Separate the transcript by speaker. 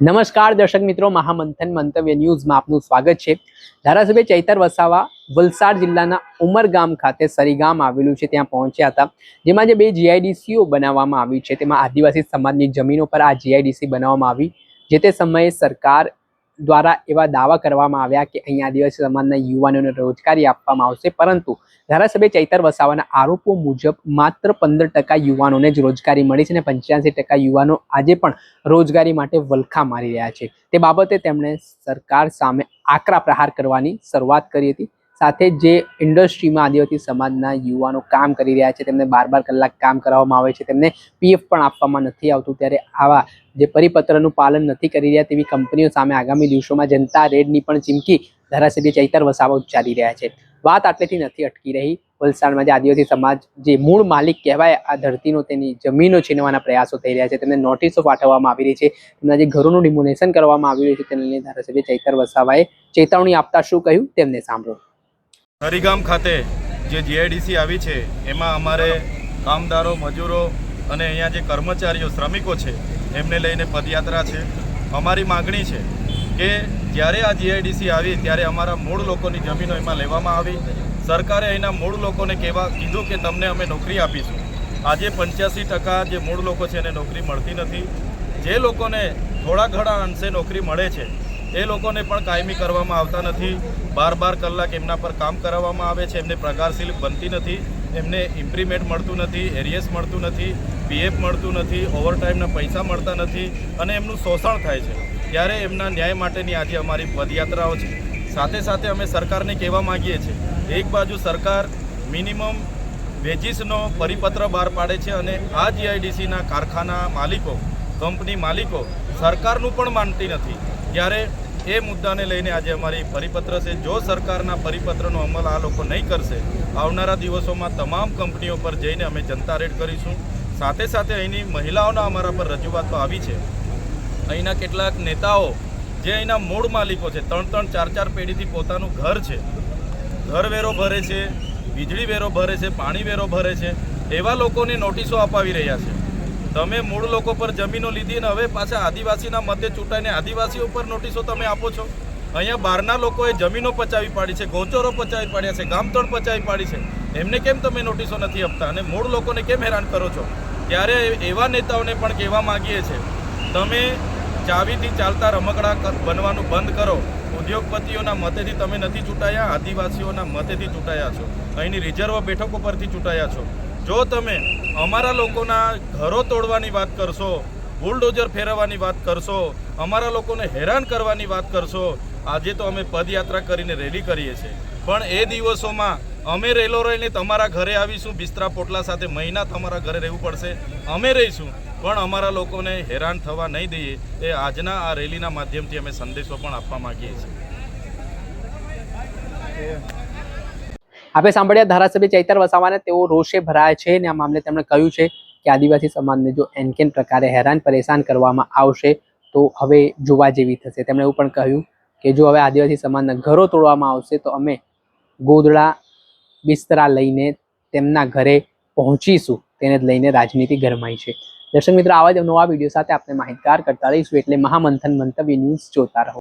Speaker 1: નમસ્કાર દર્શક મિત્રો, મહામંથન મંતવ્ય ન્યૂઝમાં આપનું સ્વાગત છે। ધારાસભ્ય ચૈતર વસાવા વલસાડ જિલ્લાના ઉમરગામ ખાતે સરીગામ આવેલું છે ત્યાં પહોંચ્યા હતા, જેમાં જે 2 જીઆઈડીસીઓ બનાવવામાં આવી છે તેમાં આદિવાસી સમાજની જમીનો પર આ જીઆઈડીસી બનાવવામાં આવી। જે તે સમયે સરકાર દ્વારા એવા દાવા કરવામાં આવ્યા કે અહીં આદિવાસી સમાજના યુવાનોને રોજગારી આપવામાં આવશે, પરંતુ ધારાસભ્ય ચૈતર વસાવાના આરોપો મુજબ માત્ર 15% યુવાનોને જ રોજગારી મળી છે અને 85% યુવાનો આજે પણ રોજગારી માટે વલખા મારી રહ્યા છે। તે બાબતે તેમણે સરકાર સામે આકરા પ્રહાર કરવાની શરૂઆત કરી હતી। સાથે જે ઇન્ડસ્ટ્રીમાં આદિવાસી સમાજના યુવાનો કામ કરી રહ્યા છે તેમને 12 કલાક કામ કરવામાં આવે છે, તેમને પીએફ પણ આપવામાં નથી આવતું, ત્યારે આવા જે પરિપત્રનું પાલન નથી કરી રહ્યા તેવી કંપનીઓ સામે આગામી દિવસોમાં જનતા રેડની પણ ચીમકી ધારાસભ્ય ચૈતર વસાવા ઉચ્ચારી રહ્યા છે। વાત આટલેથી નથી અટકી રહી। વલસાડમાં જે આદિવાસી સમાજ જે મૂળ માલિક કહેવાય આ ધરતીનો, તેની જમીનો છીનવાના પ્રયાસો થઈ રહ્યા છે, તેમને નોટિસો પાઠવવામાં આવી રહી છે, તેમના જે ઘરોનું ડિમોલેશન કરવામાં આવી રહ્યું છે તેને લઈને ધારાસભ્ય ચૈતર વસાવાએ ચેતવણી આપતા શું કહ્યું તેમને સાંભળો।
Speaker 2: સરીગામ ખાતે જે જીઆઈડીસી આવી છે એમાં અમારે કામદારો, મજૂરો અને અહીંયા જે કર્મચારીઓ, શ્રમિકો છે એમને લઈને પદયાત્રા છે। અમારી માગણી છે કે જ્યારે આ જીઆઈડીસી આવી ત્યારે અમારા મૂળ લોકોની જમીનો એમાં લેવામાં આવી। સરકારે અહીંના મૂળ લોકોને કીધું કે તમને અમે નોકરી આપીશું। આજે 85% જે મૂળ લોકો છે એને નોકરી મળતી નથી। જે લોકોને થોડા ઘણા અંશે નોકરી મળે છે એ લોકોને પણ કાયમી કરવામાં આવતા નથી। 12 કલાક એમના પર કામ કરાવવામાં આવે છે, એમને પગાર સ્લિપ બનતી નથી, એમને ઇમ્પ્રીમેન્ટ મળતું નથી, એરિયસ મળતું નથી, પીએફ મળતું નથી, ઓવરટાઈમના પૈસા મળતા નથી અને એમનું શોષણ થાય છે। ત્યારે એમના ન્યાય માટેની આજે અમારી પદયાત્રાઓ છે। સાથે સાથે અમે સરકારને કહેવા માગીએ છીએ, એક બાજુ સરકાર મિનિમમ વેજીસનો પરિપત્ર બહાર પાડે છે અને આ જીઆઈડીસીના કારખાના માલિકો, કંપની માલિકો સરકારનું પણ માનતી નથી, ત્યારે એ મુદ્દાને લઈને આજે અમારી પરિપત્ર છે। જો સરકારના પરિપત્રનો અમલ આ લોકો નહીં કરશે, આવનારા દિવસોમાં તમામ કંપનીઓ પર જઈને અમે જનતા રેડ કરીશું। સાથે સાથે અહીંની મહિલાઓના અમારા પર રજૂઆતો આવી છે। અહીંના કેટલાક નેતાઓ જે અહીંના મૂળ માલિકો છે, 3-3, 4-4 પેઢીથી પોતાનું ઘર છે, ઘર વેરો ભરે છે, વીજળી વેરો ભરે છે, પાણી વેરો ભરે છે, એવા લોકોને નોટિસો અપાવી રહ્યા છે। તમે મૂળ લોકો પર જમીનો લીધી અને હવે પાછા આદિવાસીના મતે ચૂંટાઈને આદિવાસીઓ પર નોટિસો તમે આપો છો। અહીંયા બહારના લોકોએ જમીનો પચાવી પાડી છે, ગોચરો પચાવી પાડ્યા છે, ગામતળ પચાવી પાડી છે, એમને કેમ તમે નોટિસો નથી આપતા અને મૂળ લોકોને કેમ હેરાન કરો છો? ત્યારે એવા નેતાઓને પણ કહેવા માગીએ છીએ, તમે ચાવીથી ચાલતા રમકડા બનવાનું બંધ કરો। ઉદ્યોગપતિઓના મતેથી તમે નથી ચૂંટાયા, આદિવાસીઓના મતેથી ચૂંટાયા છો, અહીંની રિઝર્વ બેઠકો પરથી ચૂંટાયા છો। જો તમે અમારા લોકોના ઘરો તોડવાની વાત કરશો, બુલડોઝર ફેરવવાની વાત કરશો, અમારા લોકોને હેરાન કરવાની વાત કરશો, આજે તો અમે પદયાત્રા કરીને રેલી કરીએ છીએ, પણ એ દિવસોમાં અમે રેલો રહીને તમારા ઘરે આવીશું, બિસ્તરા પોટલા સાથે મહિના તમારા ઘરે રહેવું પડશે, અમે રહીશું, પણ અમારા લોકોને હેરાન થવા નહીં દઈએ। એ આજના આ રેલીના માધ્યમથી અમે સંદેશો પણ આપવા માગીએ છીએ।
Speaker 1: આપણે સાંભળ્યા ધારાસભ્ય ચૈતર વસાવાને, તેઓ રોષે ભરાયા છે અને આ મામલે તેમણે કહ્યું છે કે આદિવાસી સમાજને જો એનકેન પ્રકારે હેરાન પરેશાન કરવામાં આવશે તો હવે જોવા જેવી થશે। તેમણે એવું પણ કહ્યું કે જો હવે આદિવાસી સમાજના ઘરો તોડવામાં આવશે તો અમે ગોદડા બિસ્તરા લઈને તેમના ઘરે પહોંચીશું, તેને જ લઈને રાજનીતિ ગરમાઈ છે। દર્શક મિત્રો, આવા જ નવા વિડીયો સાથે આપણે માહિતગાર કરતા રહીશું, એટલે મહામંથન મંતવ્ય ન્યૂઝ જોતા રહો।